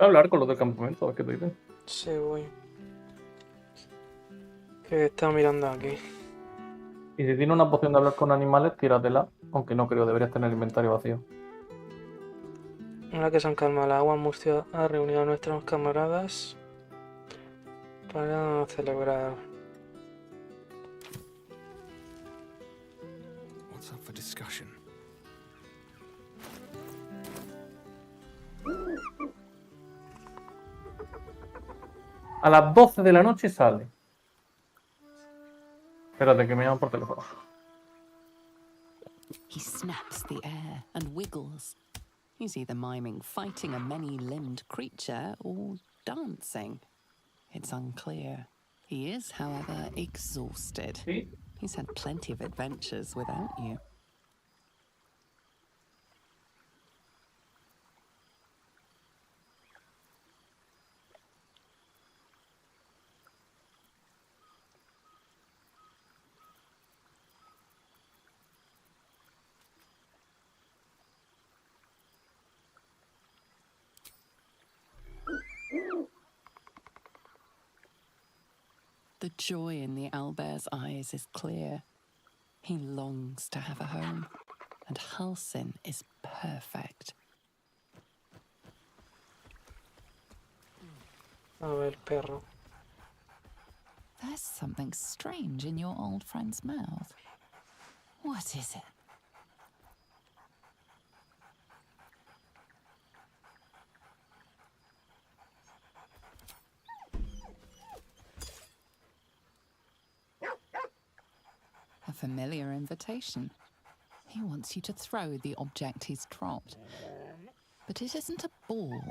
hablar con los del campamento, a ver qué te dicen. Sí, voy. Que está mirando aquí. Y si tiene una poción de hablar con animales, tíratela. Aunque no creo, deberías tener el inventario vacío. Ahora que se han calmado el agua, Murcia ha reunido a nuestros camaradas para celebrar. What's up for discussion? A las 12 de la noche sale. Espérate, que me llaman por teléfono. He snaps the air and wiggles. He's either miming fighting a many-limbed creature or dancing. It's unclear. He is, however, exhausted. ¿Sí? He's had plenty of adventures without you. The joy in the owlbear's eyes is clear. He longs to have a home, and Halsin is perfect. A ver, perro. There's something strange in your old friend's mouth. What is it? A familiar invitation. He wants you to throw the object he's dropped. But it isn't a ball.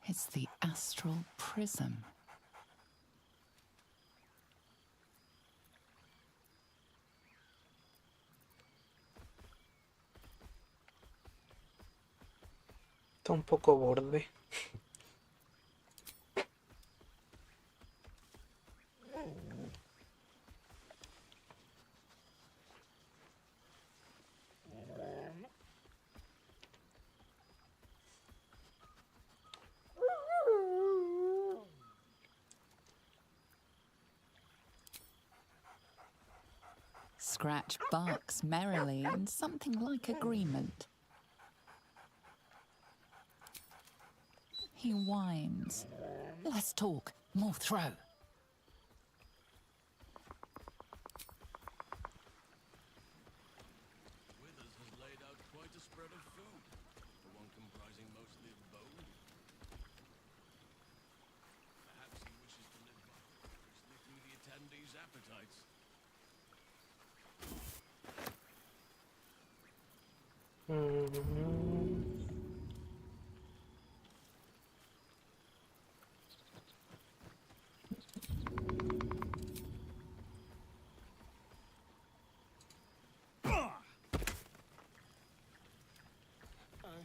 It's the astral prism. Está un poco borde. Scratch barks merrily in something like agreement. He whines. Less talk, more throw. Withers has laid out quite a spread of food, the one comprising mostly of bone. Perhaps he wishes to live vicariously through the attendees' appetites. I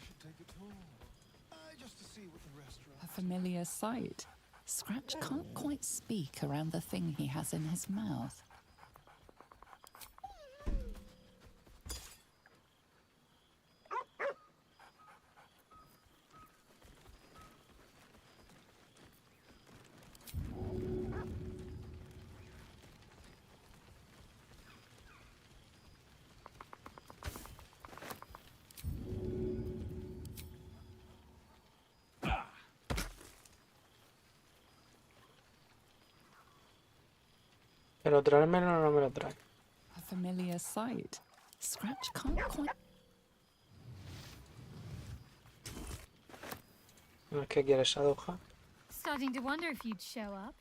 should take a tour. Just to see what the restaurant. A familiar sight. Scratch can't quite speak around the thing he has in his mouth. Pero traérmelo o no me lo trae. A familiar sight. Scratch can't quite... ¿No es que quieres esa hoja? Starting to wonder if you'd show up.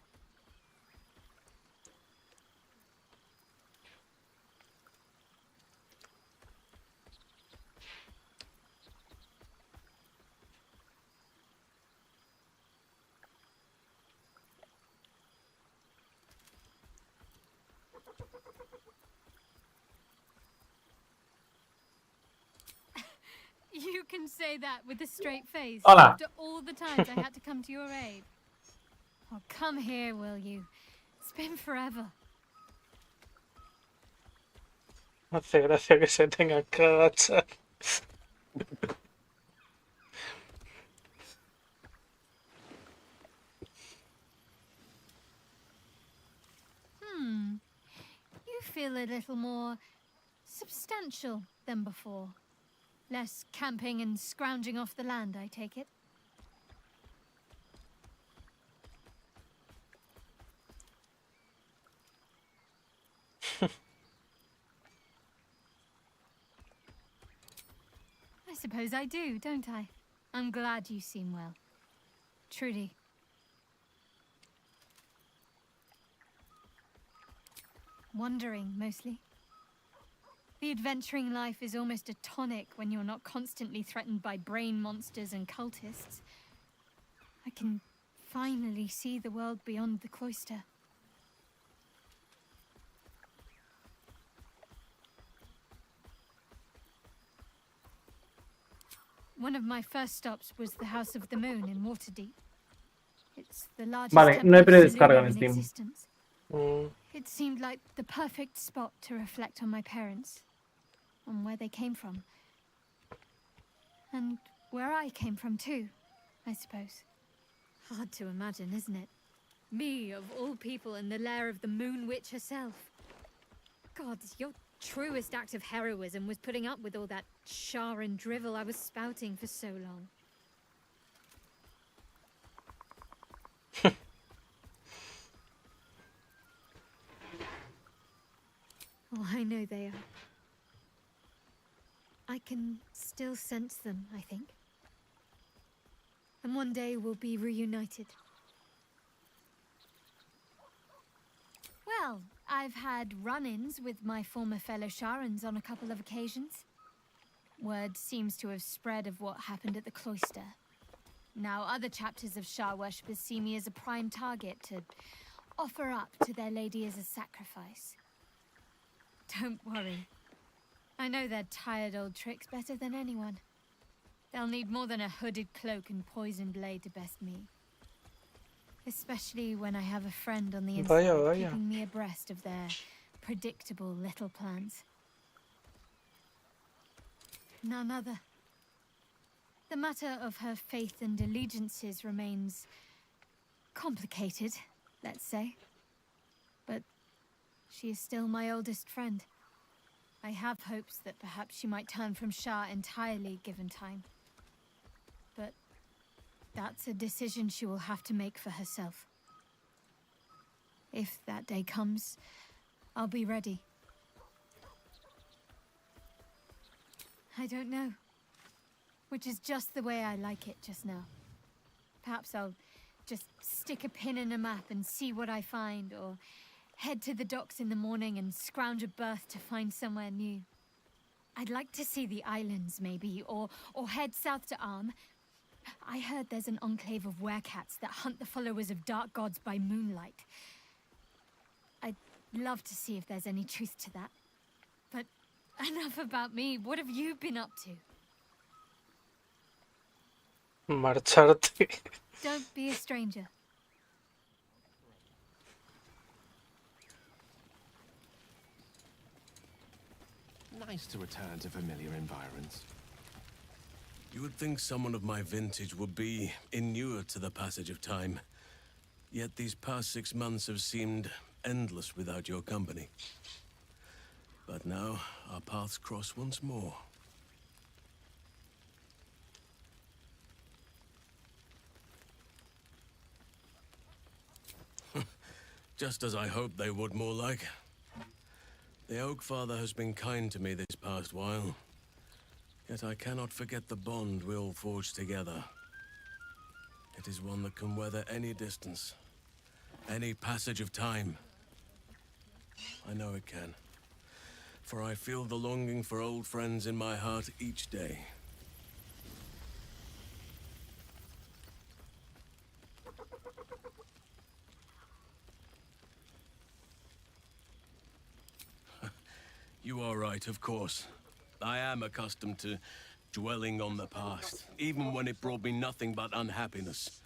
You can say that with a straight face Hola. after all the times I had to come to your aid. Oh, come here, will you? It's been forever. Hace gracia que se tengan que agachar. feel a little more substantial than before. Less camping and scrounging off the land, I take it. I suppose I do, don't I? I'm glad you seem well. Truly. Wandering, mostly. The adventuring life is almost a tonic when you're not constantly threatened by brain monsters and cultists. I can finally see the world beyond the cloister. One of my first stops was the House of the Moon in Waterdeep. It's the largest Vale, temple no hay of predescarga Soobygalletas en in Steam. existence. It seemed like the perfect spot to reflect on my parents, on where they came from. And where I came from too, I suppose. Hard to imagine, isn't it? Me, of all people, in the lair of the Moon Witch herself. God, your truest act of heroism was putting up with all that char and drivel I was spouting for so long. Oh, I know they are. I can still sense them, I think. And one day we'll be reunited. Well, I've had run-ins with my former fellow Sharans on a couple of occasions. Word seems to have spread of what happened at the cloister. Now other chapters of Shar worshippers see me as a prime target to offer up to their lady as a sacrifice. Don't worry. I know their tired old tricks better than anyone. They'll need more than a hooded cloak and poisoned blade to best me. Especially when I have a friend on the inside Vaya. keeping me abreast of their predictable little plans. None other. The matter of her faith and allegiances remains complicated, let's say. But she is still my oldest friend. I have hopes that perhaps she might turn from Shar entirely given time. But that's a decision she will have to make for herself. If that day comes, I'll be ready. I don't know. Which is just the way I like it just now. Perhaps I'll just stick a pin in a map and see what I find, or head to the docks in the morning and scrounge a berth to find somewhere new. I'd like to see the islands, maybe, or head south to Arm. I heard there's an enclave of werecats that hunt the followers of dark gods by moonlight. I'd love to see if there's any truth to that. But enough about me. What have you been up to? Marcharte. Don't be a stranger. Nice to return to familiar environs. You would think someone of my vintage would be inured to the passage of time. Yet these past 6 months have seemed endless without your company. But now, our paths cross once more. Just as I hoped they would, more like. The Oak Father has been kind to me this past while. Yet I cannot forget the bond we all forged together. It is one that can weather any distance, any passage of time. I know it can, for I feel the longing for old friends in my heart each day. You are right, of course. I am accustomed to dwelling on the past, even when it brought me nothing but unhappiness.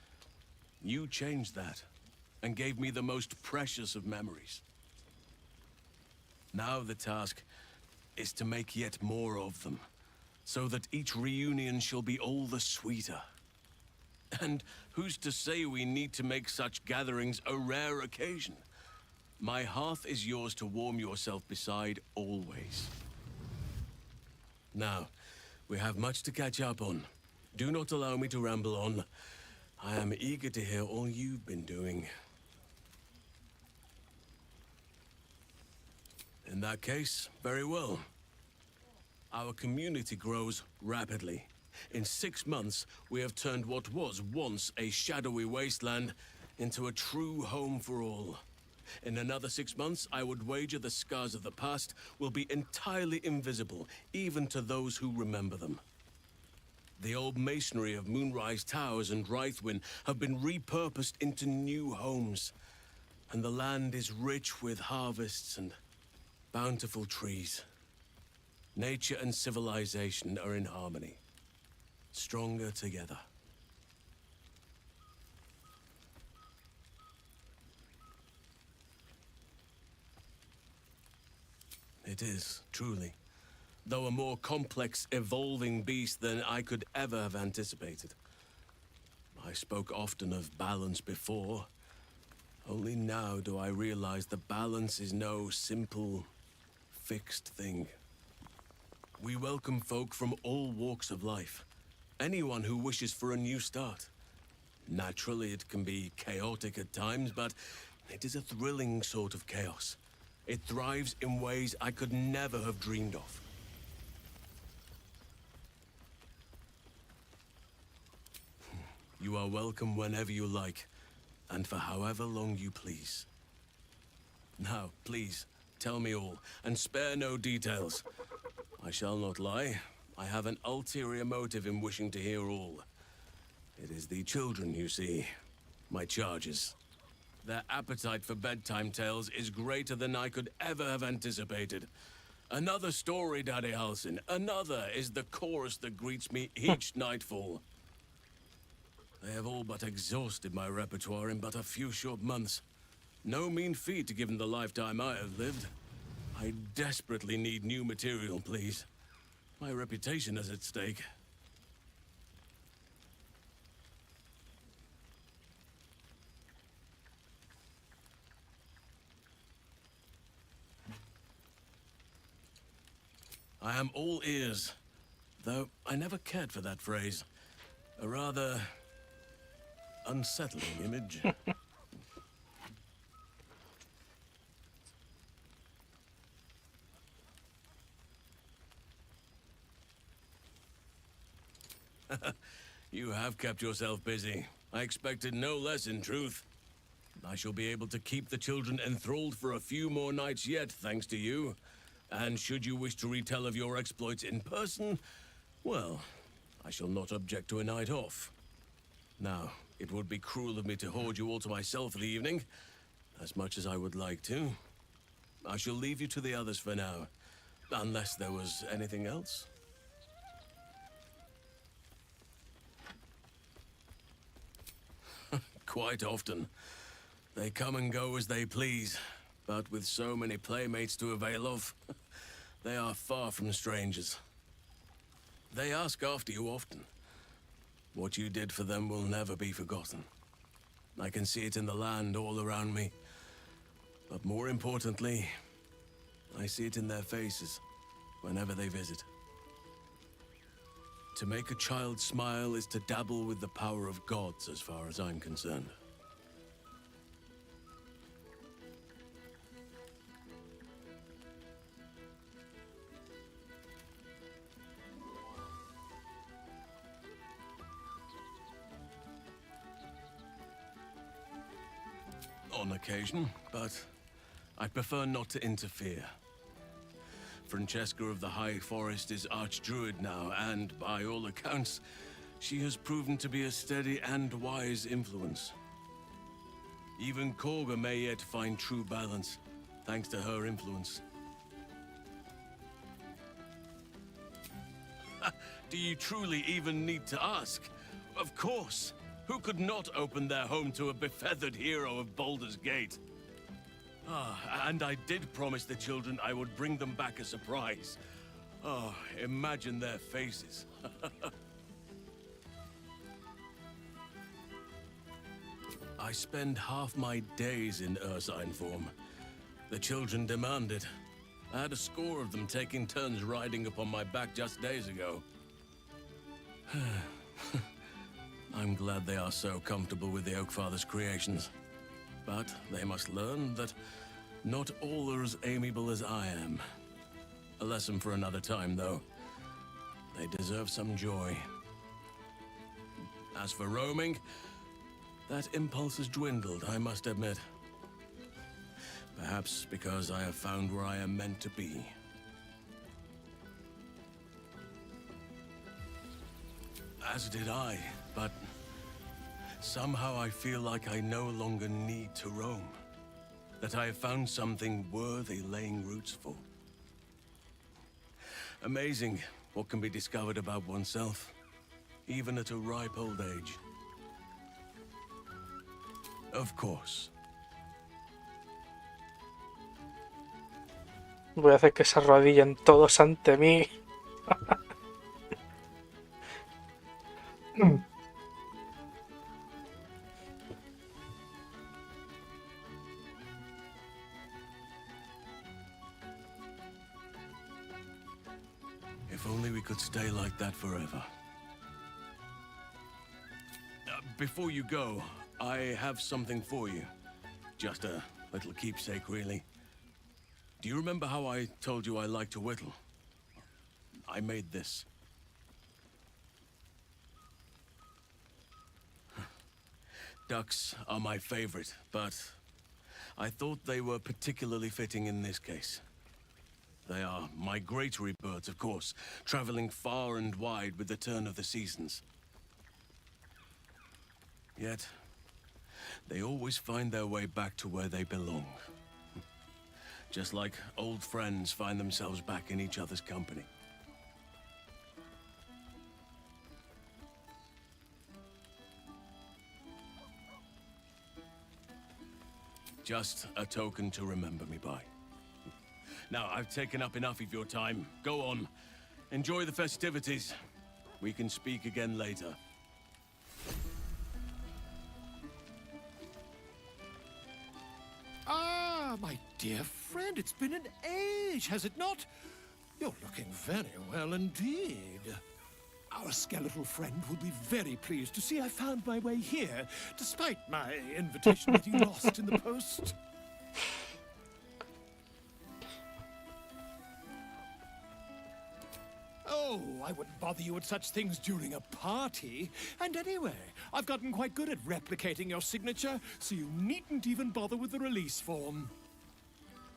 You changed that, and gave me the most precious of memories. Now the task is to make yet more of them, so that each reunion shall be all the sweeter. And who's to say we need to make such gatherings a rare occasion? My hearth is yours to warm yourself beside always. Now, we have much to catch up on. Do not allow me to ramble on. I am eager to hear all you've been doing. In that case, very well. Our community grows rapidly. In 6 months, we have turned what was once a shadowy wasteland into a true home for all. In another 6 months, I would wager the scars of the past will be entirely invisible, even to those who remember them. The old masonry of Moonrise Towers and Rythwin have been repurposed into new homes, and the land is rich with harvests and bountiful trees. Nature and civilization are in harmony, stronger together. It is, truly. Though a more complex, evolving beast than I could ever have anticipated. I spoke often of balance before. Only now do I realize the balance is no simple, fixed thing. We welcome folk from all walks of life. Anyone who wishes for a new start. Naturally, it can be chaotic at times, but it is a thrilling sort of chaos. It thrives in ways I could never have dreamed of. You are welcome whenever you like, and for however long you please. Now, please, tell me all, and spare no details. I shall not lie. I have an ulterior motive in wishing to hear all. It is the children, you see. My charges. Their appetite for bedtime tales is greater than I could ever have anticipated. Another story, Daddy Halsin. Another is the chorus that greets me each nightfall. They have all but exhausted my repertoire in but a few short months. No mean feat given the lifetime I have lived. I desperately need new material, please. My reputation is at stake. I am all ears, though I never cared for that phrase. A rather unsettling image. You have kept yourself busy. I expected no less, in truth. I shall be able to keep the children enthralled for a few more nights yet, thanks to you. And should you wish to retell of your exploits in person, well, I shall not object to a night off. Now, it would be cruel of me to hoard you all to myself for the evening, as much as I would like to. I shall leave you to the others for now, unless there was anything else. Quite often. They come and go as they please, but with so many playmates to avail of, they are far from strangers. They ask after you often. What you did for them will never be forgotten. I can see it in the land all around me. But more importantly, I see it in their faces whenever they visit. To make a child smile is to dabble with the power of gods, as far as I'm concerned. On occasion, but I prefer not to interfere. Francesca of the High Forest is Archdruid now, and by all accounts, she has proven to be a steady and wise influence. Even Korga may yet find true balance, thanks to her influence. Do you truly even need to ask? Of course! Who could not open their home to a befeathered hero of Baldur's Gate? Ah, and I did promise the children I would bring them back a surprise. Oh, imagine their faces. I spend half my days in Ursine form. The children demand it. I had a score of them taking turns riding upon my back just days ago. I'm glad they are so comfortable with the Oakfather's creations. But they must learn that not all are as amiable as I am. A lesson for another time, though. They deserve some joy. As for roaming, that impulse has dwindled, I must admit. Perhaps because I have found where I am meant to be. As did I, but somehow I feel like I no longer need to roam. That I have found something worthy laying roots for. Amazing what can be discovered about oneself, even at a ripe old age. Of course. Voy a hacer que se arrodillen todos ante mí. If only we could stay like that forever. Before you go, I have something for you. Just a little keepsake, really. Do you remember how I told you I like to whittle? I made this. Ducks are my favorite, but I thought they were particularly fitting in this case. They are migratory birds, of course, traveling far and wide with the turn of the seasons. Yet, they always find their way back to where they belong. Just like old friends find themselves back in each other's company. Just a token to remember me by. Now, I've taken up enough of your time. Go on. Enjoy the festivities. We can speak again later. Ah, my dear friend, it's been an age, has it not? You're looking very well indeed. Our skeletal friend will be very pleased to see I found my way here, despite my invitation getting lost in the post. Oh, I wouldn't bother you with such things during a party. And anyway, I've gotten quite good at replicating your signature, so you needn't even bother with the release form.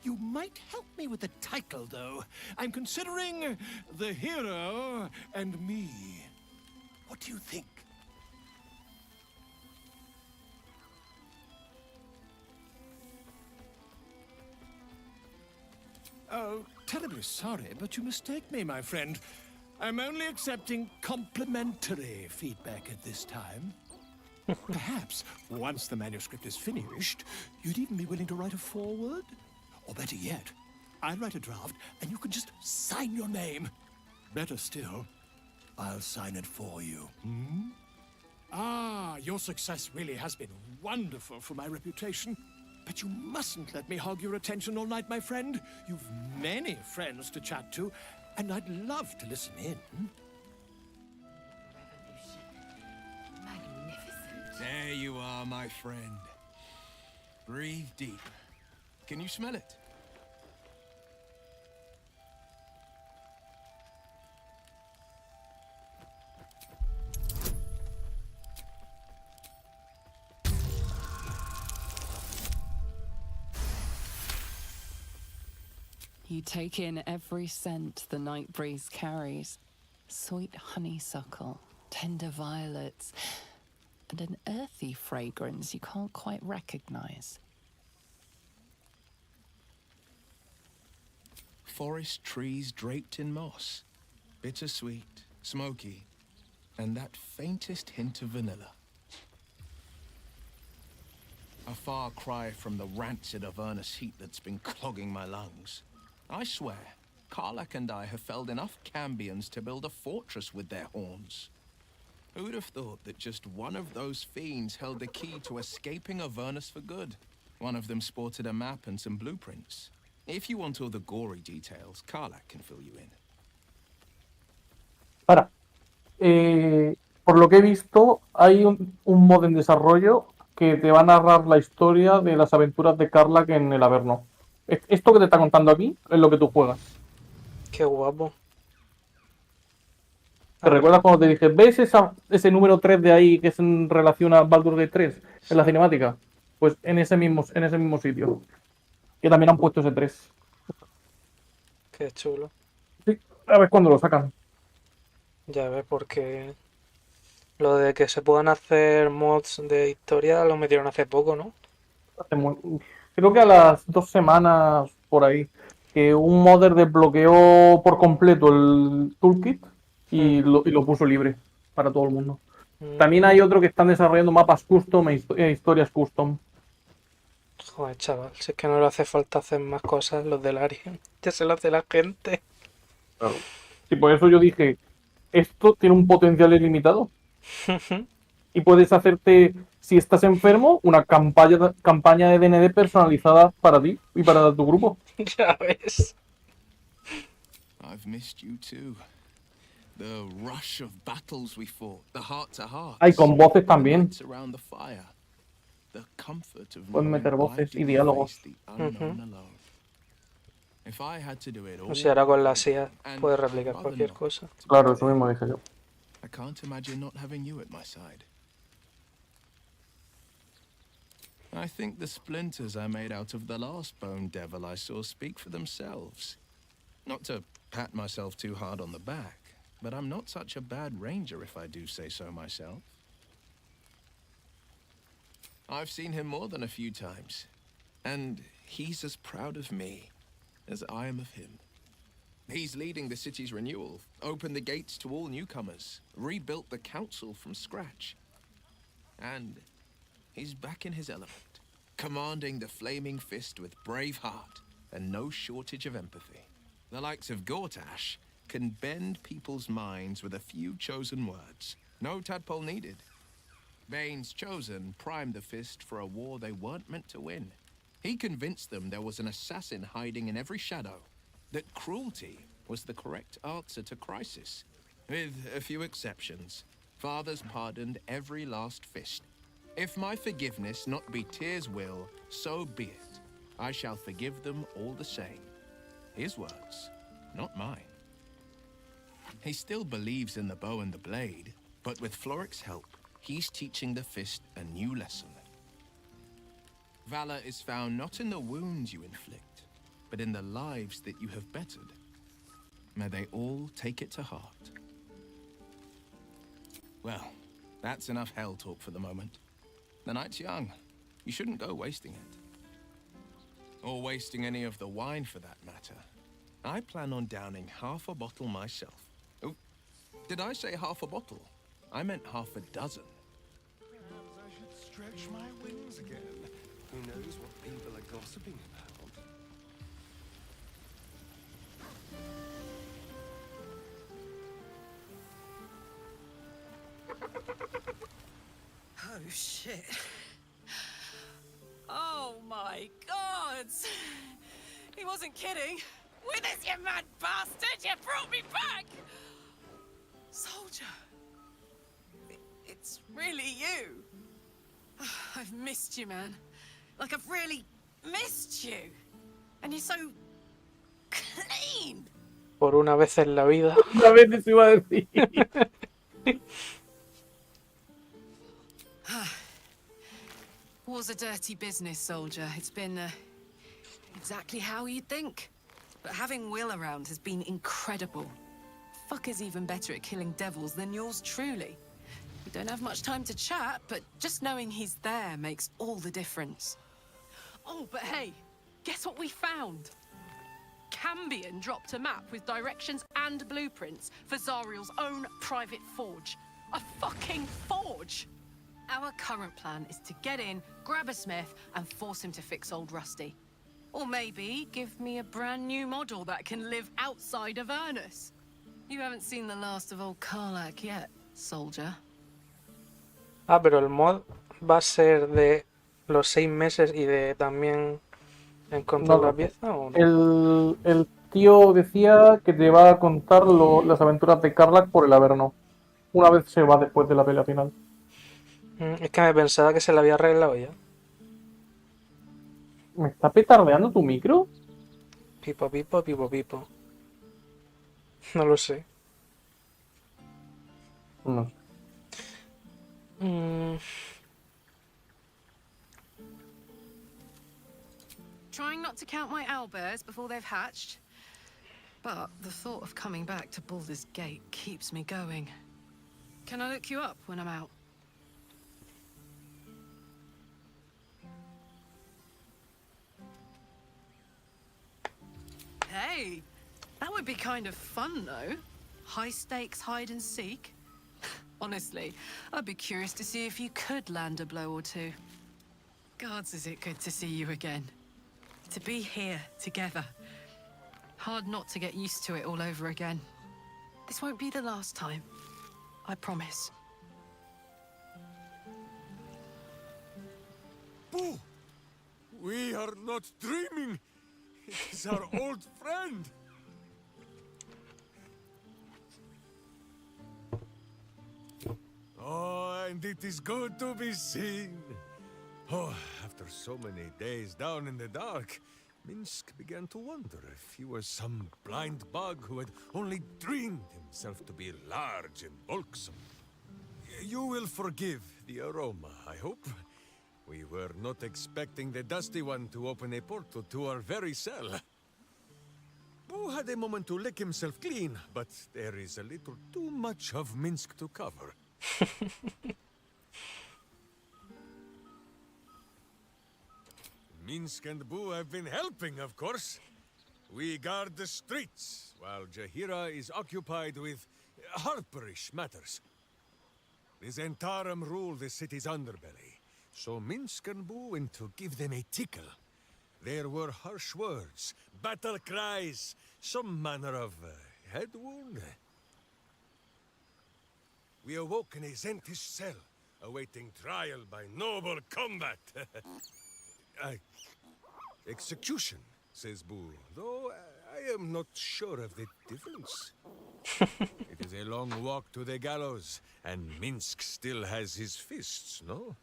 You might help me with the title, though. I'm considering The Hero and Me. What do you think? Oh, terribly sorry, but you mistake me, my friend. I'm only accepting complimentary feedback at this time. Perhaps, once the manuscript is finished, you'd even be willing to write a foreword? Or better yet, I'll write a draft and you can just sign your name. Better still, I'll sign it for you. Hmm? Ah, your success really has been wonderful for my reputation. But you mustn't let me hog your attention all night, my friend. You've many friends to chat to, and I'd love to listen in. Magnificent. There you are, my friend. Breathe deep. Can you smell it? You take in every scent the night breeze carries. Sweet honeysuckle, tender violets, and an earthy fragrance you can't quite recognize. Forest trees draped in moss. Bittersweet, smoky, and that faintest hint of vanilla. A far cry from the rancid Avernus heat that's been clogging my lungs. I swear, Karlach and I have felled enough cambions to build a fortress with their horns. Who'd have thought that just one of those fiends held the key to escaping Avernus for good? One of them sported a map and some blueprints. If you want all the gory details, Karlak can fill you in. Ahora, por lo que he visto, hay un mod en desarrollo que te va a narrar la historia de las aventuras de Karlak en el Averno. Esto que te está contando aquí es lo que tú juegas. Qué guapo. ¿Te recuerdas cuando te dije, ves ese número 3 de ahí que es en relación a Baldur Gate 3 en la cinemática? Pues en ese mismo sitio. Que también han puesto ese 3. Qué chulo. Sí, a ver cuándo lo sacan. Ya ves, porque lo de que se puedan hacer mods de historia lo metieron hace poco, ¿no? Creo que a las 2 semanas por ahí. Que un modder desbloqueó por completo el toolkit y lo puso libre para todo el mundo. También hay otro que están desarrollando mapas custom e historias custom. Joder, chaval, si es que no le hace falta hacer más cosas los del área. Ya se lo hace la gente. Claro. Y por eso yo dije, esto tiene un potencial ilimitado. Y puedes hacerte, si estás enfermo, una campaña de D&D personalizada para ti y para tu grupo. Ya ves. I've missed you too. The rush of battles we fought, the heart to heart. Hay con voces también. Around the fire. The comfort of Pueden meter knowing voces I y didn't diálogos. face the unknown alone. If I had to do it all, O sea, ahora con la CIA and puedes replicar rather cualquier not, cosa. to be Claro, eso clear, mismo dije yo. I can't imagine not having you at my side. I think the splinters I made out of the last bone devil I saw speak for themselves. Not to pat myself too hard on the back, but I'm not such a bad ranger if I do say so myself. I've seen him more than a few times, and he's as proud of me as I am of him. He's leading the city's renewal, opened the gates to all newcomers, rebuilt the council from scratch. And he's back in his element, commanding the Flaming Fist with brave heart and no shortage of empathy. The likes of Gortash can bend people's minds with a few chosen words. No tadpole needed. Bane's Chosen primed the Fist for a war they weren't meant to win. He convinced them there was an assassin hiding in every shadow, that cruelty was the correct answer to crisis. With a few exceptions, fathers pardoned every last fist. If my forgiveness not be Tyr's will, so be it. I shall forgive them all the same. His words, not mine. He still believes in the bow and the blade, but with Floric's help, he's teaching the Fist a new lesson. Valor is found not in the wounds you inflict, but in the lives that you have bettered. May they all take it to heart. Well, that's enough hell talk for the moment. The night's young. You shouldn't go wasting it. Or wasting any of the wine for that matter. I plan on downing half a bottle myself. Oh, did I say half a bottle? I meant half a dozen. Perhaps I should stretch my wings again. Who knows what people are gossiping about? Oh, shit. Oh, my God. He wasn't kidding. Withers, you mad bastard! You brought me back! Soldier. It's really you. I've missed you, man. Like, I've really missed you. And you're so clean. Por una vez en la vida. Una vez te iba a decir. War's a dirty business, soldier. It's been exactly how you'd think. But having Will around has been incredible. Fucker's even better at killing devils than yours truly. We don't have much time to chat, but just knowing he's there makes all the difference. Oh, but hey, guess what we found? Cambion dropped a map with directions and blueprints for Zariel's own private forge. A fucking forge! Our current plan is to get in, grab a smith, and force him to fix old Rusty. Or maybe give me a brand new model that can live outside of Ernest. You haven't seen the last of old Karlak yet, soldier. Ah, pero el mod va a ser de los 6 meses y de también encontrar No, la no. pieza o no? El tío decía que te va a contar las aventuras de Carlac por el Averno. Una vez se va después de la pelea final. Es que me pensaba que se la había arreglado ya. ¿Me está petardeando tu micro? Pipo, pipo, pipo, pipo. No lo sé. No sé. Mm, Trying not to count my owlbears before they've hatched. But the thought of coming back to Baldur's Gate keeps me going. Can I look you up when I'm out? Hey, that would be kind of fun, though. High stakes hide and seek. Honestly, I'd be curious to see if you could land a blow or two. Gods, is it good to see you again. To be here, together. Hard not to get used to it all over again. This won't be the last time. I promise. Boo! We are not dreaming. It is our old friend. Oh, and it is good to be seen. Oh, after so many days down in the dark, Minsk began to wonder if he was some blind bug who had only dreamed himself to be large and bulksome. You will forgive the aroma, I hope. We were not expecting the Dusty One to open a portal to our very cell. Boo had a moment to lick himself clean, but there is a little too much of Minsk to cover. Minsk and Boo have been helping, of course. We guard the streets, while Jahira is occupied with harperish matters. The Zentarum rule the city's underbelly, so Minsk and Boo went to give them a tickle. There were harsh words, battle cries, some manner of head wound. We awoke in a Zentish cell, awaiting trial by noble combat. Execution, says Boo, though I am not sure of the difference. It is a long walk to the gallows, and Minsk still has his fists, no?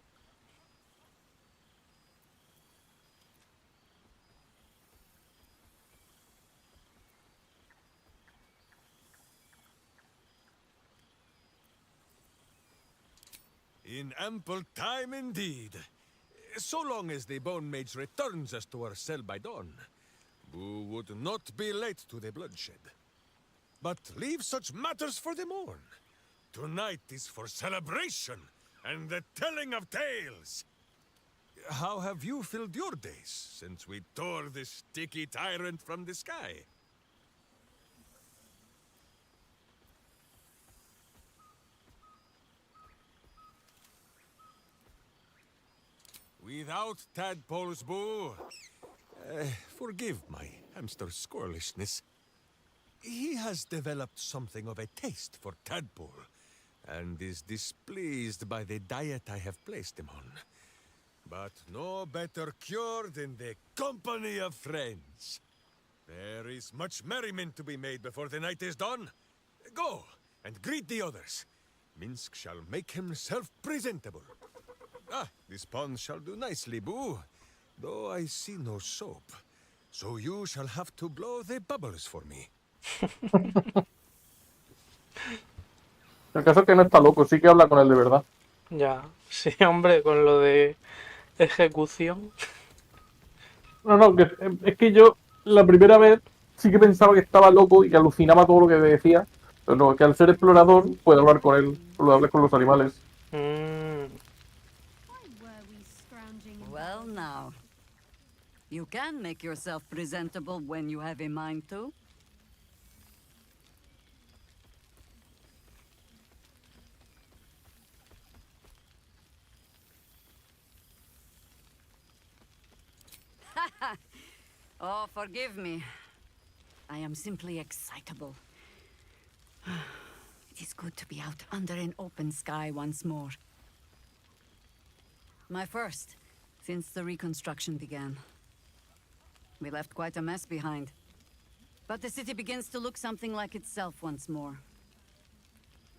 In ample time indeed. So long as the Bone Mage returns us to our cell by dawn, Boo would not be late to the bloodshed. But leave such matters for the morn. Tonight is for celebration and the telling of tales. How have you filled your days since we tore this sticky tyrant from the sky? Without tadpoles, Boo. Forgive my hamster squirrelishness. He has developed something of a taste for tadpole, and is displeased by the diet I have placed him on. But no better cure than the company of friends. There is much merriment to be made before the night is done. Go, and greet the others. Minsk shall make himself presentable. Ah, this pond shall do nicely, Boo. Though I see no soap. So you shall have to blow the bubbles for me. El caso es que no está loco, sí que habla con él de verdad. Ya, sí, hombre, con lo de ejecución. No, es que yo la primera vez sí que pensaba que estaba loco y que alucinaba todo lo que decía. Pero no, que al ser explorador puede hablar con él, puede hablar con los animales. Mm, Why were we scrounging about? Well, now. You can make yourself presentable when you have a mind to. Oh, forgive me. I am simply excitable. It is good to be out under an open sky once more. My first since the reconstruction began. We left quite a mess behind. But the city begins to look something like itself once more.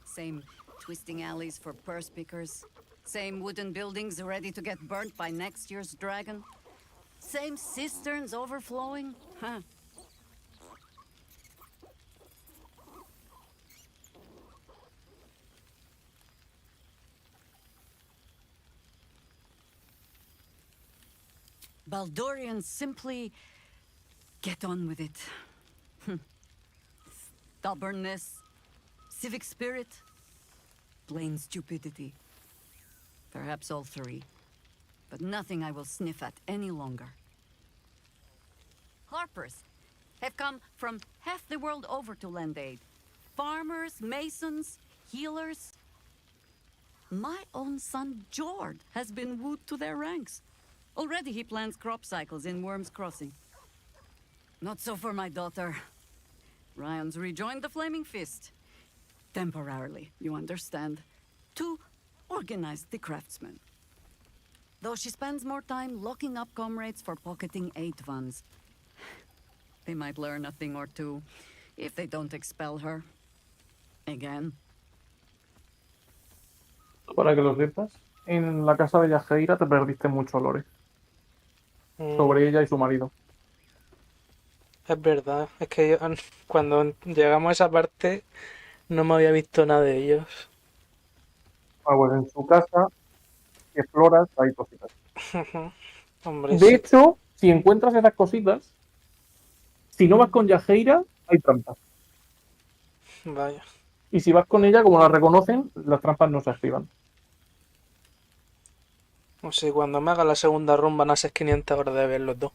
Same twisting alleys for purse pickers. Same wooden buildings ready to get burnt by next year's dragon. Same cisterns overflowing. Huh. Baldurians simply get on with it. Stubbornness, civic spirit, plain stupidity. Perhaps all three. But nothing I will sniff at any longer. Harpers have come from half the world over to lend aid. Farmers, masons, healers. My own son, Jord, has been wooed to their ranks. Already he plans crop cycles in Worm's Crossing. Not so for my daughter. Ryan's rejoined the Flaming Fist. Temporarily, you understand. To organize the craftsmen. Though she spends more time locking up comrades for pocketing aid funds. They might learn a thing or two, if they don't expel her. Again. Para que lo sepas, en la casa de Yajeira te perdiste mucho lore sobre ella y su marido. Es verdad, es que yo, cuando llegamos a esa parte no me había visto nada de ellos. Ah, pues en su casa, si exploras, hay cositas. Hombre, De sí. hecho, si encuentras esas cositas, si no vas con Yajeira, hay trampas. Vaya. Y si vas con ella, como la reconocen, las trampas no se activan. No sé, cuando me haga la segunda run van a ser 500 horas de ver los dos.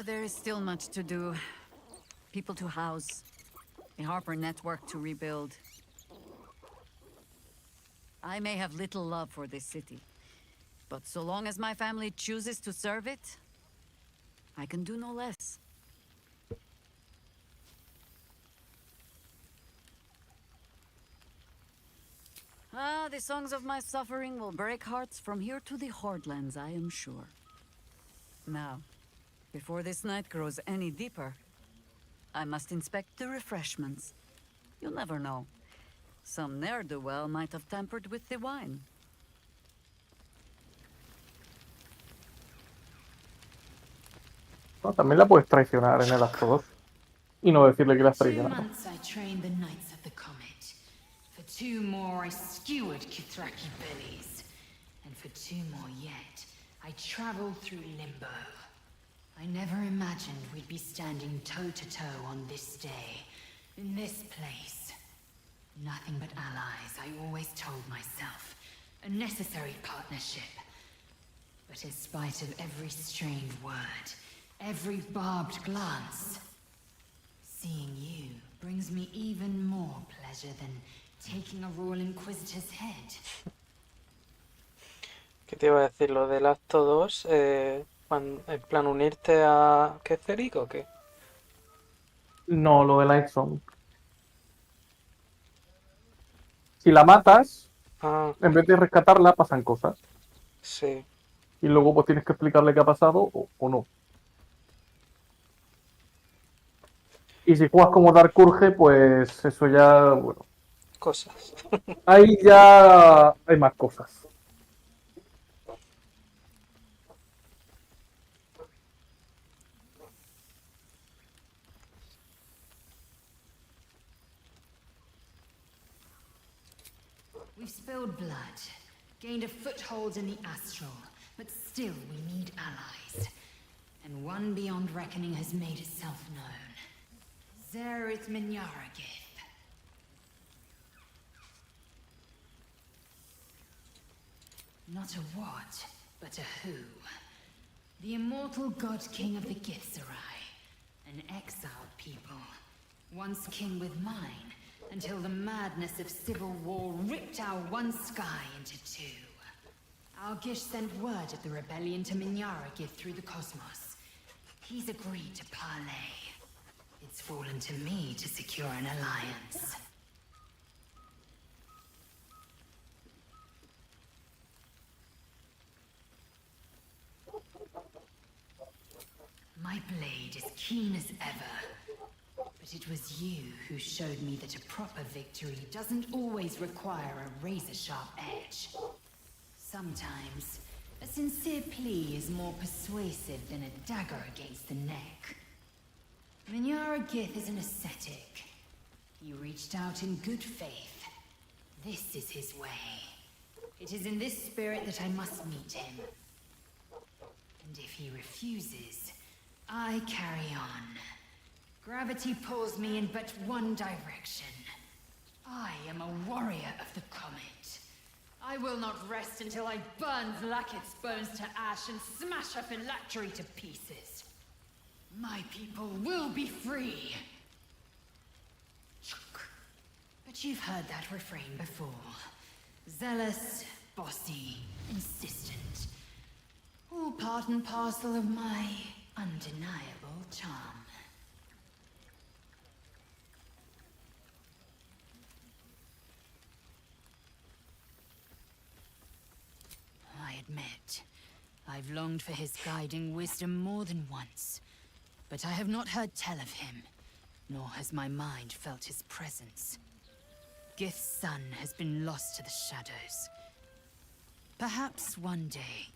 There is still much to do. People to house. A Harper network to rebuild. I may have little love for this city, but so long as my family chooses to serve it, I can do no less. The songs of my suffering will break hearts from here to the Hordlands, I am sure. Now, before this night grows any deeper, I must inspect the refreshments. You'll never know. Some ne'er-do-well might have tampered with the wine. No, también la puedes traicionar en el acto 2 y no decirle que la has 2 traicionado. months I trained the Knights of the Comet. For 2 more I skewered Kithraki bellies. And for 2 more yet, I traveled through Limbo. I never imagined we'd be standing toe-to-toe on this day, in this place. Nothing but allies, I always told myself. A necessary partnership. But in spite of every strange word, every barbed glance, seeing you brings me even more pleasure than taking a Royal Inquisitor's head. ¿Qué te iba a decir? Lo del acto 2, en plan unirte a Ketheric o qué? No, lo de la Exxon. Si la matas, en vez de rescatarla, pasan cosas. Sí. Y luego pues tienes que explicarle qué ha pasado o no. Y si juegas como Dark Urge, pues eso ya, bueno. Cosas. Ahí ya hay más cosas. We've spilled blood, gained a foothold in the astral, but still we need allies. And one beyond reckoning has made itself known. Zerith Minyaragith. Not a what, but a who. The immortal god king of the Githzerai. An exiled people. Once king with mine, until the madness of civil war ripped our one sky into 2. Algish sent word of the rebellion to Minyaragith through the cosmos. He's agreed to parley. It's fallen to me to secure an alliance. My blade is keen as ever. But it was you who showed me that a proper victory doesn't always require a razor-sharp edge. Sometimes, a sincere plea is more persuasive than a dagger against the neck. Minyara Gith is an ascetic. He reached out in good faith. This is his way. It is in this spirit that I must meet him. And if he refuses, I carry on. Gravity pulls me in but one direction. I am a warrior of the comet. I will not rest until I burn Vlaakith's bones to ash and smash her phylactery to pieces. My people will be free. But you've heard that refrain before. Zealous, bossy, insistent. All part and parcel of my undeniable charm. I admit, I've longed for his guiding wisdom more than once. But I have not heard tell of him, nor has my mind felt his presence. Gith's son has been lost to the shadows. Perhaps one day,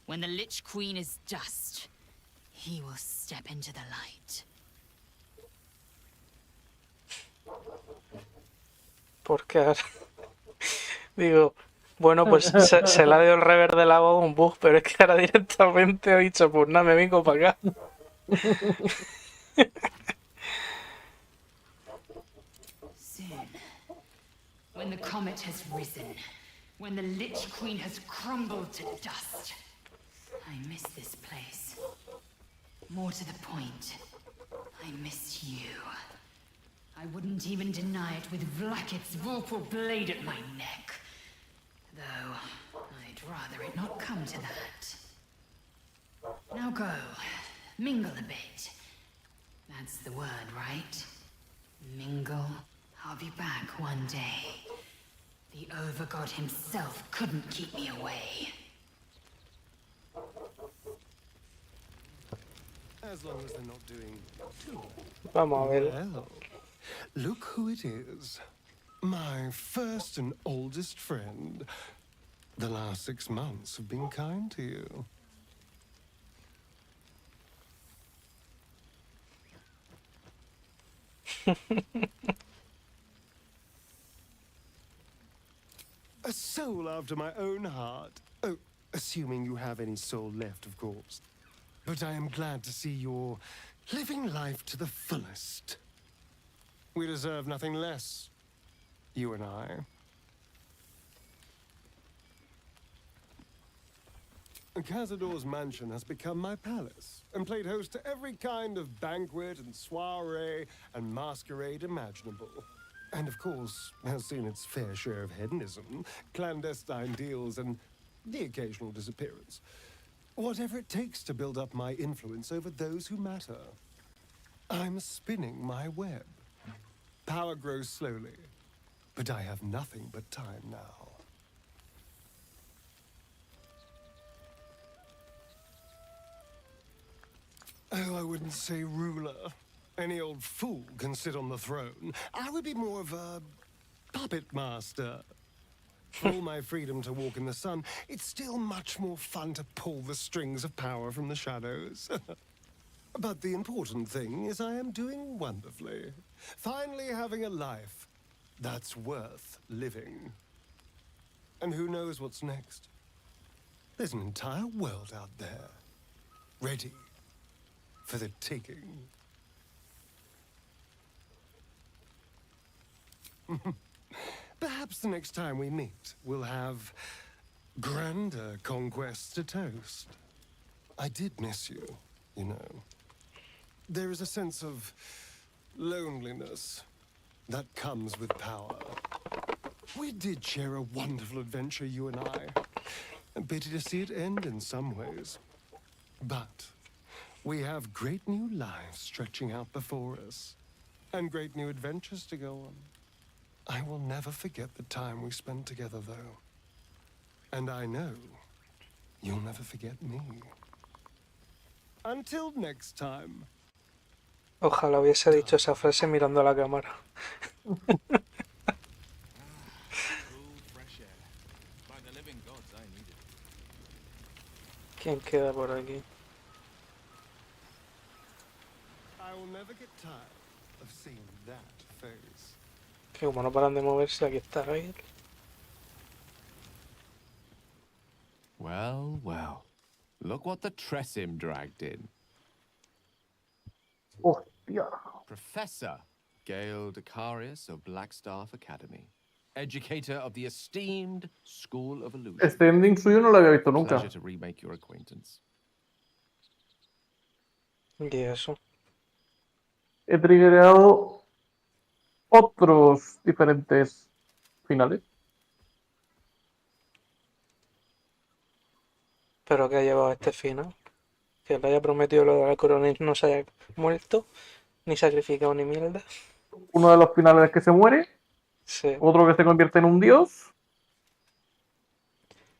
when the Lich Queen is dust, he will step into the light. Porque ahora digo, bueno, pues se le ha dado el rever de la voz un bug, pero es que ahora directamente he dicho, pues nada, me vengo para acá. Soon, when the comet has risen, when the Lich Queen has crumbled to dust, I miss this place. More to the point, I miss you. I wouldn't even deny it with Vlaakith's Vorpal blade at my neck. Though, I'd rather it not come to that. Now go, mingle a bit. That's the word, right? Mingle. I'll be back one day. The Overgod himself couldn't keep me away. As long as they're not doing too Vamos a ver. well. Look who it is. My first and oldest friend. The last 6 months have been kind to you. A soul after my own heart. Oh, assuming you have any soul left, of course. But I am glad to see you're living life to the fullest. We deserve nothing less, you and I. Cazador's mansion has become my palace, and played host to every kind of banquet and soiree and masquerade imaginable. And of course, has seen its fair share of hedonism, clandestine deals, and the occasional disappearance. Whatever it takes to build up my influence over those who matter. I'm spinning my web. Power grows slowly, but I have nothing but time now. Oh, I wouldn't say ruler. Any old fool can sit on the throne. I would be more of a puppet master. For all my freedom to walk in the sun, it's still much more fun to pull the strings of power from the shadows. But the important thing is I am doing wonderfully. Finally having a life that's worth living. And who knows what's next? There's an entire world out there, ready for the taking. Perhaps the next time we meet, we'll have grander conquests to toast. I did miss you, you know. There is a sense of loneliness that comes with power. We did share a wonderful adventure, you and I. A pity to see it end in some ways. But we have great new lives stretching out before us, and great new adventures to go on. I will never forget the time we spent together, though. And I know you'll never forget me. Until next time. Ojalá hubiese dicho esa frase mirando a la cámara. Cool, fresh air. By the living gods, I need it. ¿Quién queda por aquí? I will never get tired of seeing that face. Que como no paran de moverse, aquí está Gail. Well, well. Look what the Tressim dragged in. Hostia. Professor Gale Decarius of Blackstaff Academy. Educator of the esteemed School of Illusion. Este ending suyo no lo había visto nunca. Pleasure to remake your acquaintance. Y eso. He triggerado otros diferentes finales. Pero que ha llevado a este final. Que le haya prometido lo de la corona y no se haya muerto, ni sacrificado ni mierda. Uno de los finales que se muere, Sí. otro que se convierte en un dios.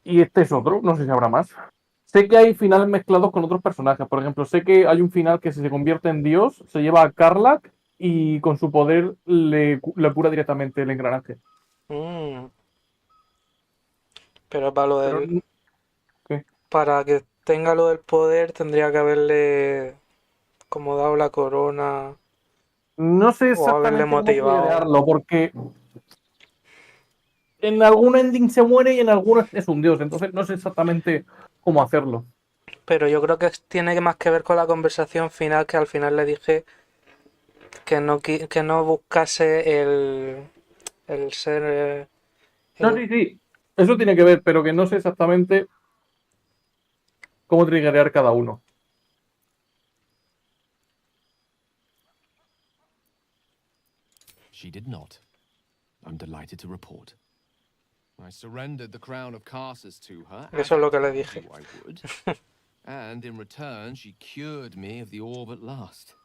Y este es otro, no sé si habrá más. Sé que hay finales mezclados con otros personajes. Por ejemplo, sé que hay un final que si se convierte en dios, se lleva a Karlak y con su poder le cura directamente el engranaje. Pero para lo Pero, del... ¿qué? Para que tenga lo del poder, tendría que haberle como dado la corona No sé o haberle exactamente cómo motivado. triggerarlo, porque en algún ending se muere y en algunos es un dios. Entonces no sé exactamente cómo hacerlo. Pero yo creo que tiene más que ver con la conversación final, que al final le dije que no buscase el ser... No, sí. Eso tiene que ver, pero que no sé exactamente cómo triggerear cada uno. She did not. I'm delighted to report. I surrendered the crown of Carsus to her. Eso es lo que le dije. I would. And in return, she cured me of the orb at last.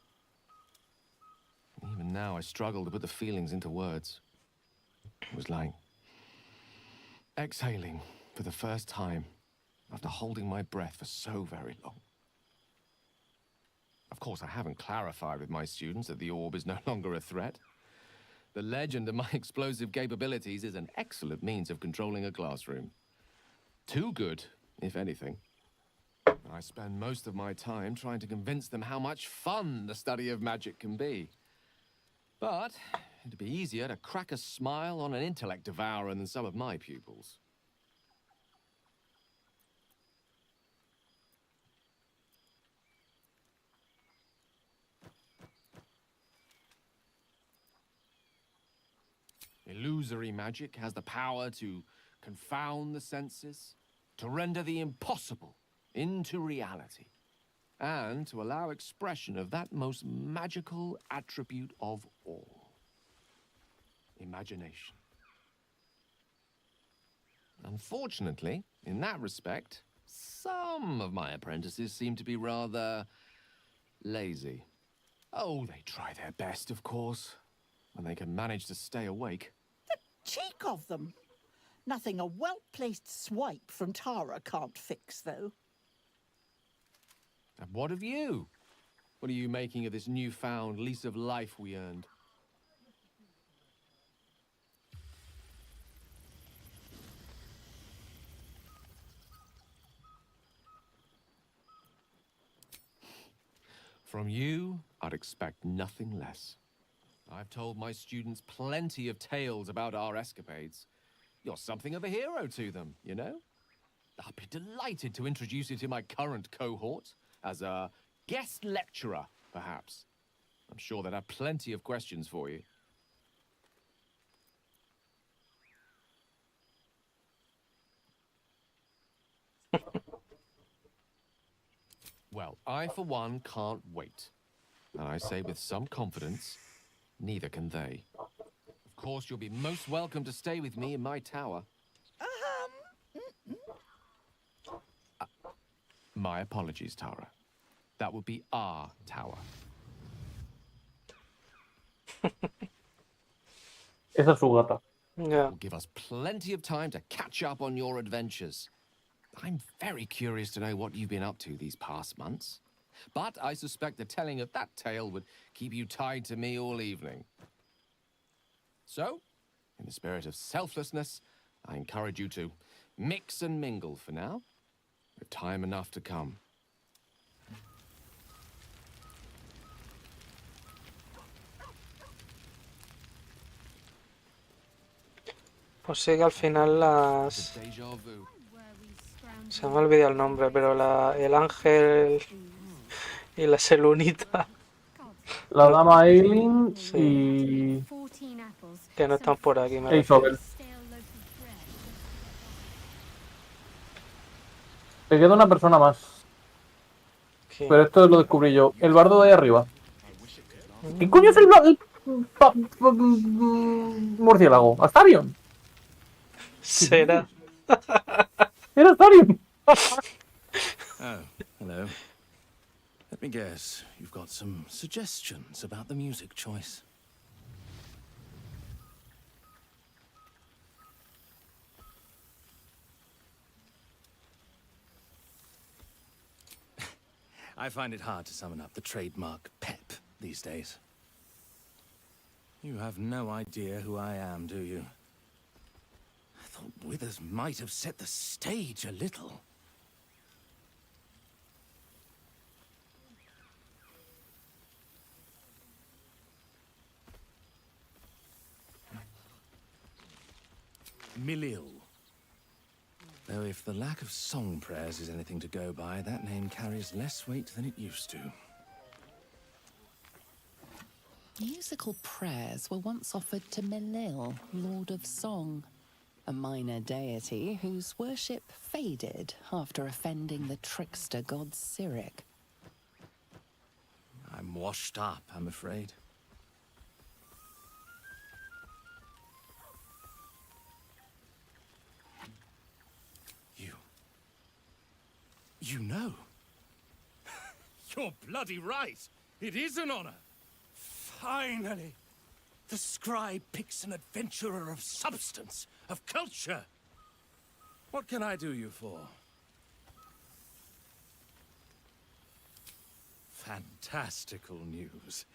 Even now, I struggle to put the feelings into words. It was like exhaling for the first time after holding my breath for so very long. Of course, I haven't clarified with my students that the orb is no longer a threat. The legend of my explosive capabilities is an excellent means of controlling a classroom. Too good, if anything. I spend most of my time trying to convince them how much fun the study of magic can be. But it'd be easier to crack a smile on an intellect devourer than some of my pupils. Illusory magic has the power to confound the senses, to render the impossible into reality, and to allow expression of that most magical attribute of all: imagination. Unfortunately, in that respect, some of my apprentices seem to be rather lazy. Oh, they try their best, of course, when they can manage to stay awake. Cheek of them! Nothing a well-placed swipe from Tara can't fix, though. And what of you? What are you making of this newfound lease of life we earned? From you, I'd expect nothing less. I've told my students plenty of tales about our escapades. You're something of a hero to them, you know? I'd be delighted to introduce you to my current cohort as a guest lecturer, perhaps. I'm sure they'd have plenty of questions for you. Well, I, for one, can't wait. And I say with some confidence, neither can they. Of course, you'll be most welcome to stay with me in my tower. My apologies, Tara. That would be our tower. Esa es su gata. Will give us plenty of time to catch up on your adventures. I'm very curious to know what you've been up to these past months. But I suspect the telling of that tale would keep you tied to me all evening. So, in the spirit of selflessness, I encourage you to mix and mingle for now, with time enough to come. Pues sí que al final las... Se me ha olvidado el nombre, pero el ángel y la selunita... La dama Eileen Sí. y... Que no están por aquí, me e refiero. Isabel. Me queda una persona más. ¿Quién? Pero esto lo descubrí yo. El bardo de ahí arriba. ¿Qué coño es el murciélago? ¿Astarion? Será. Era Astarion. Oh, hello. Let me guess, you've got some suggestions about the music choice. I find it hard to summon up the trademark pep these days. You have no idea who I am, do you? I thought Withers might have set the stage a little. Milil. Though if the lack of song prayers is anything to go by, that name carries less weight than it used to. Musical prayers were once offered to Milil, Lord of Song, a minor deity whose worship faded after offending the trickster god Cyric. I'm washed up, I'm afraid. You know? You're bloody right. It is an honor. Finally, the scribe picks an adventurer of substance, of culture. What can I do you for? Fantastical news.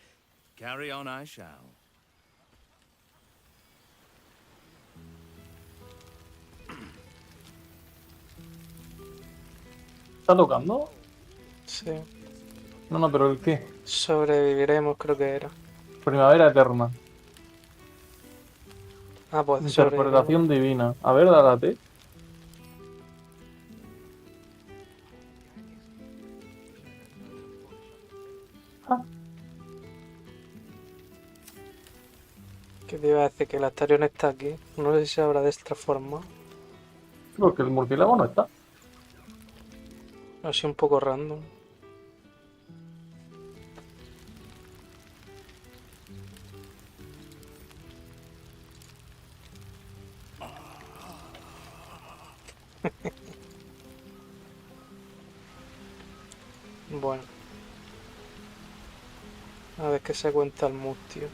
Carry on, I shall. ¿Está tocando? Sí. No, pero ¿el qué? Sobreviviremos, creo que era. Primavera eterna. Ah, pues Interpretación divina. A ver, dálate. ¿Qué te iba a decir? Que el Astarion está aquí. No sé si se habrá destransformado. Porque el murciélago no está. Así un poco random. Bueno. A ver qué se cuenta el mustio.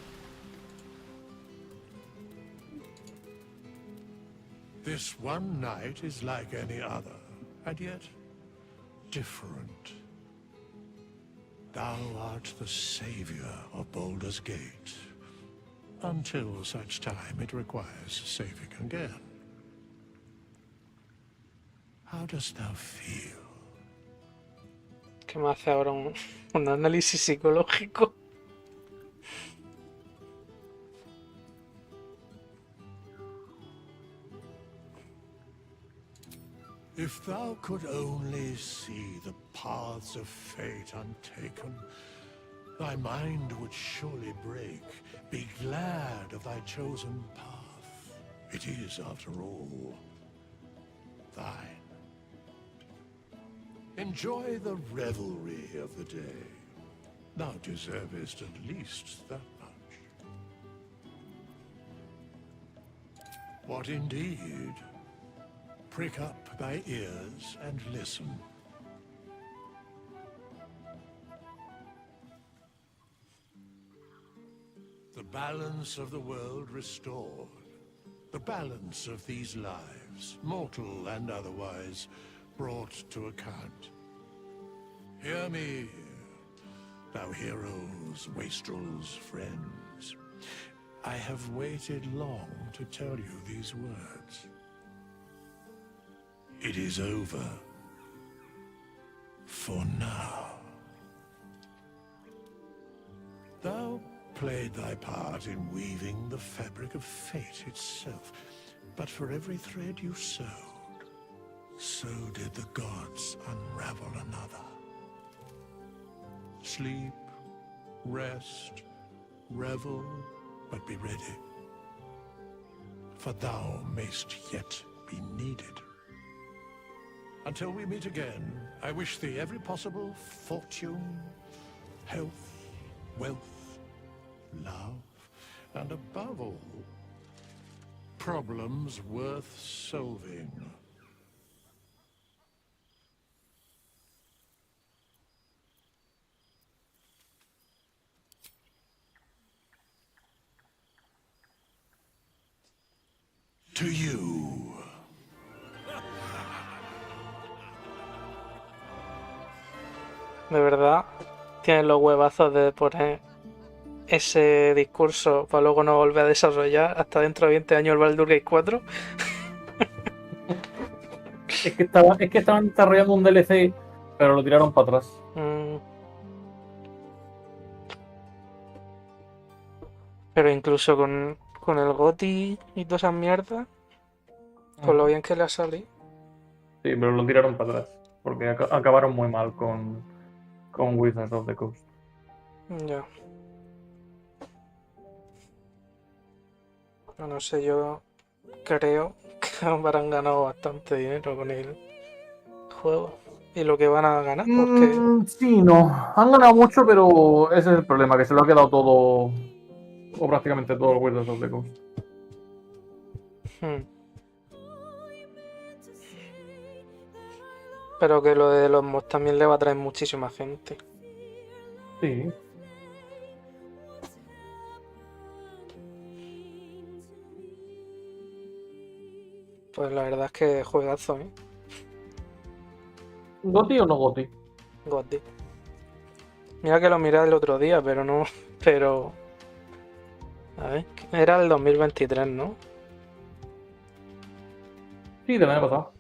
This one night is like any other, and yet different. Thou art the savior of Baldur's Gate, until such time it requires saving again. How dost thou feel? ¿Qué me hace ahora un análisis psicológico? If thou could only see the paths of fate untaken, thy mind would surely break. Be glad of thy chosen path. It is, after all, thine. Enjoy the revelry of the day. Thou deservest at least that much. What indeed? Prick up thy ears and listen. The balance of the world restored. The balance of these lives, mortal and otherwise, brought to account. Hear me, thou heroes, wastrels, friends. I have waited long to tell you these words. It is over. For now. Thou played thy part in weaving the fabric of fate itself, but for every thread you sewed, so did the gods unravel another. Sleep, rest, revel, but be ready, for thou mayst yet be needed. Until we meet again, I wish thee every possible fortune, health, wealth, love, and above all, problems worth solving. To you. De verdad, tienes los huevazos de poner ese discurso para luego no volver a desarrollar hasta dentro de 20 años el Baldur Gate 4. Es que estaban desarrollando un DLC, pero lo tiraron para atrás. Pero incluso con el GOTY y todas esas mierdas, con lo bien que le ha salido. Sí, pero lo tiraron para atrás. Porque acabaron muy mal con Wizards of the Coast. Ya. No sé, yo creo que habrán ganado bastante dinero con el juego. Y lo que van a ganar, porque... Sí, no. Han ganado mucho, pero ese es el problema, que se lo ha quedado todo, o prácticamente todo el Wizards of the Coast. Pero que lo de los mods también le va a traer muchísima gente. Sí. Pues la verdad es que juegazo, ¿eh? ¿Goti o no Goti? GOTY. Mira que lo miré el otro día, pero no... Pero... A ver, era el 2023, ¿no? Sí, del año pasado.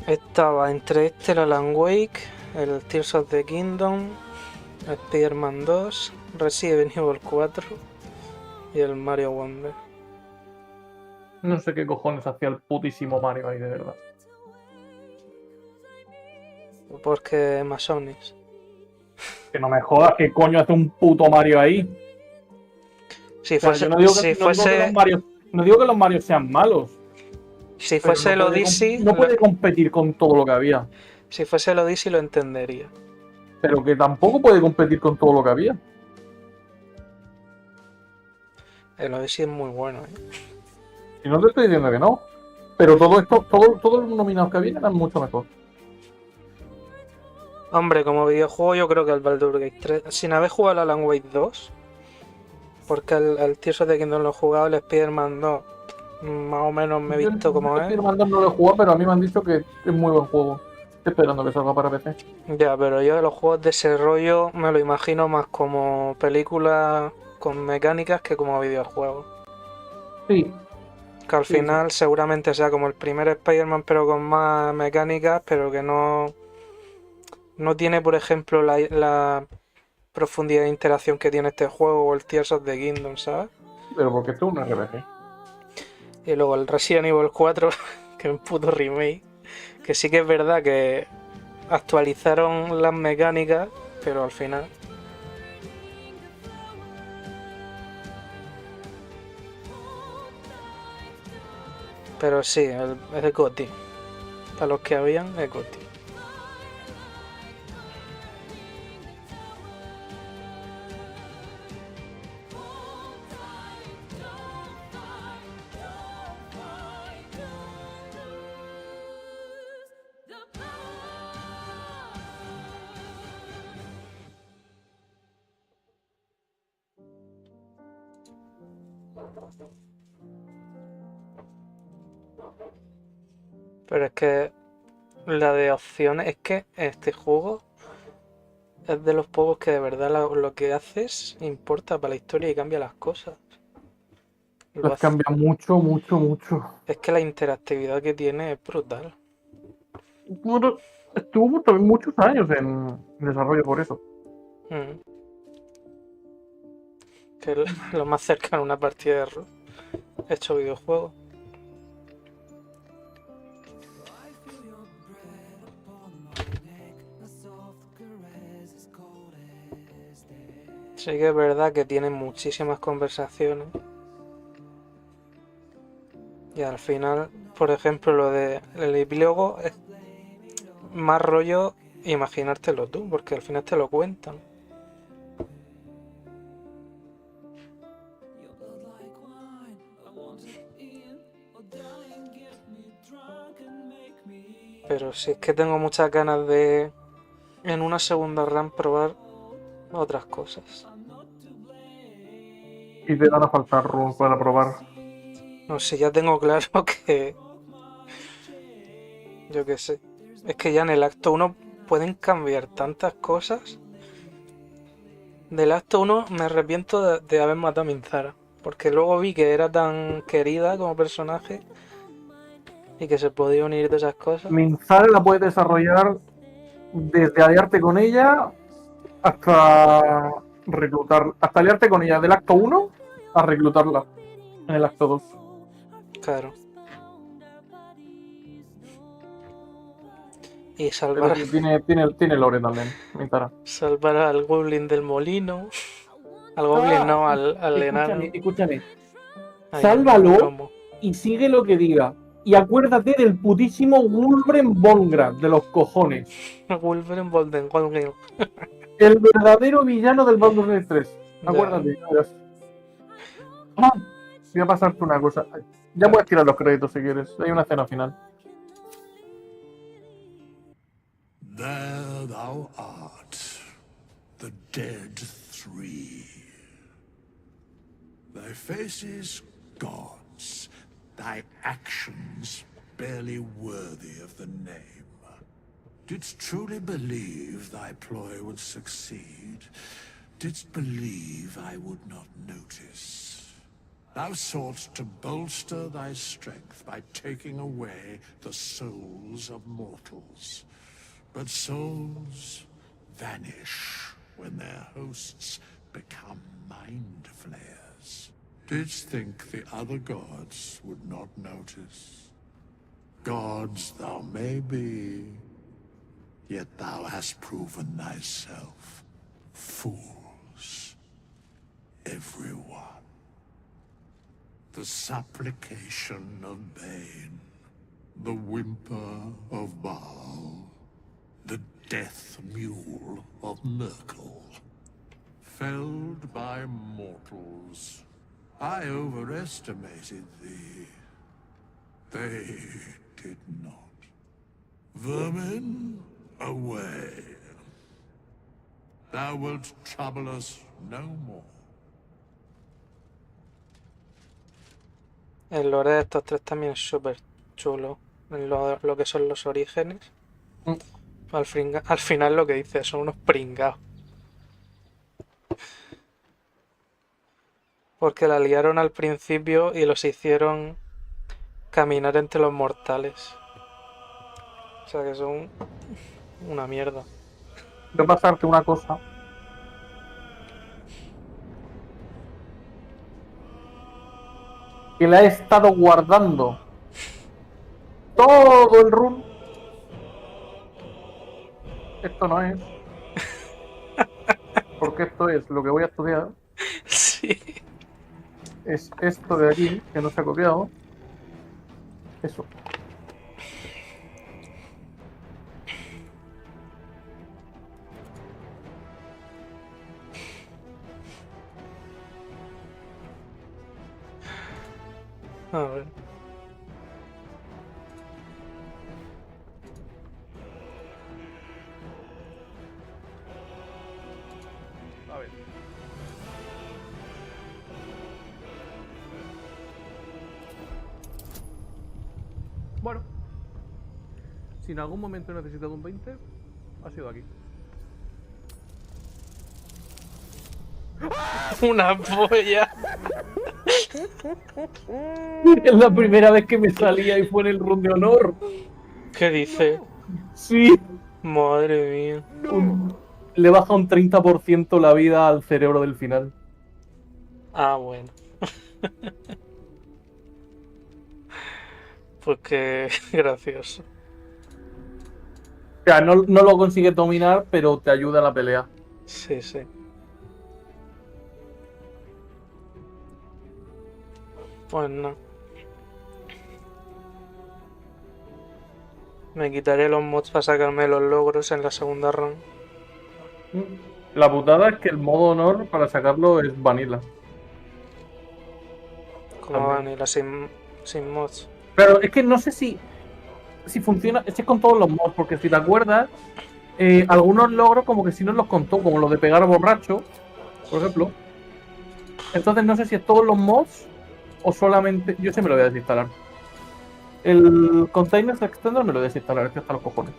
Estaba entre el Alan Wake, el Tears of the Kingdom, el Spider-Man 2, Resident Evil 4 y el Mario Wonder. No sé qué cojones hacía el putísimo Mario ahí, de verdad. Porque masones. Que no me jodas, ¿qué coño hace un puto Mario ahí? Si O sea, fuese, yo no digo si que, no digo fuese, que los Mario, no digo que los Mario sean malos. si Pero fuese el Odyssey, no puede competir con todo lo que había. Si fuese el Odyssey lo entendería. Pero que tampoco puede competir con todo lo que había. El Odyssey es muy bueno, ¿eh? Y no te estoy diciendo que no. Pero todo esto, todos los nominados que habían eran mucho mejor. Hombre, como videojuego yo creo que el Baldur Gate 3, sin haber jugado el Alan Wake 2, porque el Tears of the Kingdom lo he jugado, el Spider-Man 2 más o menos me he visto como es. Spider-Man 2 no lo he jugado, pero a mí me han dicho que es muy buen juego. Estoy esperando que salga para PC. Ya, pero yo de los juegos de ese rollo me lo imagino más como película con mecánicas que como videojuego. Sí. Que al final seguramente sea como el primer Spider-Man pero con más mecánicas, pero que no tiene, por ejemplo, la profundidad de interacción que tiene este juego o el Tears of the Kingdom, ¿sabes? Pero porque esto es un RPG. Y luego el Resident Evil 4, que es un puto remake, que sí que es verdad que actualizaron las mecánicas, pero al final... Pero sí, es el GOTY. Para los que habían, es GOTY. Pero es que la de opciones, es que este juego es de los pocos que de verdad lo que haces importa para la historia y cambia las cosas. Lo Las hace- cambia mucho, mucho, mucho. Es que la interactividad que tiene es brutal. Bueno, estuvo también muchos años en desarrollo por eso. Mm. Que es lo más cercano a una partida de rol hecho videojuego. Sí que es verdad que tiene muchísimas conversaciones. Y al final, por ejemplo, lo de el epílogo es más rollo imaginártelo tú, porque al final te lo cuentan. Pero sí es que tengo muchas ganas de en una segunda run probar otras cosas. Y te van a faltar runes para probar. No sé, ya tengo claro que... Yo qué sé. Es que ya en el acto 1 pueden cambiar tantas cosas. Del acto 1 me arrepiento de haber matado a Minzara. Porque luego vi que era tan querida como personaje. Y que se podía unir de esas cosas. Minzara la puedes desarrollar desde aliarte con ella hasta reclutar. Hasta aliarte con ella del acto 1 a reclutarla en el acto 2. Claro. Y Pero salvar, sí, tiene lore también, Minzara. salvar al Goblin del molino. Al Goblin no, al enano. Escúchame. Ay, el Sálvalo gnomo. y sigue lo que diga. Y acuérdate del putísimo Wulbren Bongrad, de los cojones. Wolverine Bolden, Wolverine. El verdadero villano del Baldur 3. Ya. Acuérdate. Verás. Ah, voy a pasarte una cosa. Ya puedes tirar los créditos si quieres. Hay una escena final. There thou art, the dead three. Thy faces gods, thy actions barely worthy of the name. Didst truly believe thy ploy would succeed? Didst believe I would not notice? Thou soughtst to bolster thy strength by taking away the souls of mortals. But souls vanish when their hosts become mind flayers. Didst think the other gods would not notice? Gods thou may be, yet thou hast proven thyself fools, everyone. The supplication of Bane, the whimper of Baal, the death mule of Merkel. Felled by mortals, I overestimated thee. They did not. Vermin, away. Thou wilt trouble us no more. El lore de estos tres también es súper chulo. En lo que son los orígenes. Al final lo que dice son unos pringados. Porque la liaron al principio y los hicieron caminar entre los mortales. O sea que son una mierda. Voy a pasarte una cosa. Que la he estado guardando todo el run. Esto no es. Porque esto es lo que voy a estudiar. Sí. Es esto de aquí, que no se ha copiado. Eso. A ver. A ver. Si en algún momento he necesitado un 20, ha sido aquí. Una polla. Es la primera vez que me salía y fue en el run de honor. ¿Qué dice? Sí. Madre mía. Le baja un 30% la vida al cerebro del final. Ah, bueno. Pues qué gracioso. O sea, no lo consigues dominar, pero te ayuda a la pelea. Sí, sí. Pues no. Me quitaré los mods para sacarme los logros en la segunda run. La putada es que el modo honor para sacarlo es vanilla. Como van y sin mods. Pero es que no sé si funciona. Es que con todos los mods, porque si te acuerdas, algunos logros como que si no los contó, como los de pegar borracho, por ejemplo. Entonces no sé si es todos los mods o solamente. Yo sí me lo voy a desinstalar. El Containers Extender me lo voy a desinstalar, es que hasta los cojones.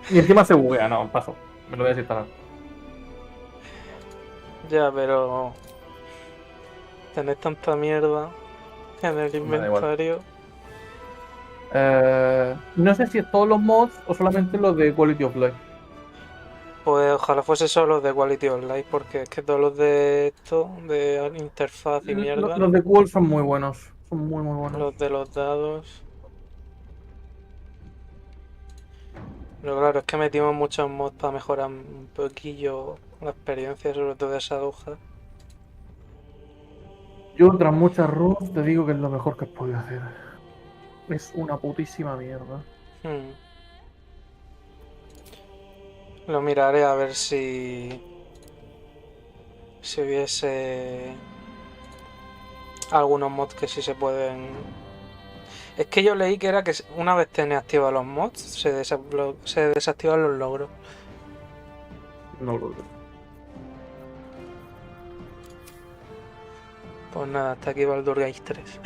Y encima se buguea, no, paso. Me lo voy a desinstalar. Ya, pero... Tener tanta mierda en el inventario. No sé si es todos los mods o solamente los de Quality of Life. Pues ojalá fuese solo los de Quality of Life, porque es que todos los de esto, de interfaz y mierda. Los de Qual son muy buenos. Son muy buenos. Los de los dados. Pero claro, es que metimos muchos mods para mejorar un poquillo la experiencia, sobre todo de esa hoja. Yo, tras muchas runs, te digo que es lo mejor que has podido hacer. Es una putísima mierda. Lo miraré a ver si hubiese algunos mods que sí se pueden. Es que yo leí que era que una vez tenés activados los mods, se desactivan los logros. No lo sé. Pues nada, hasta aquí Baldur 3.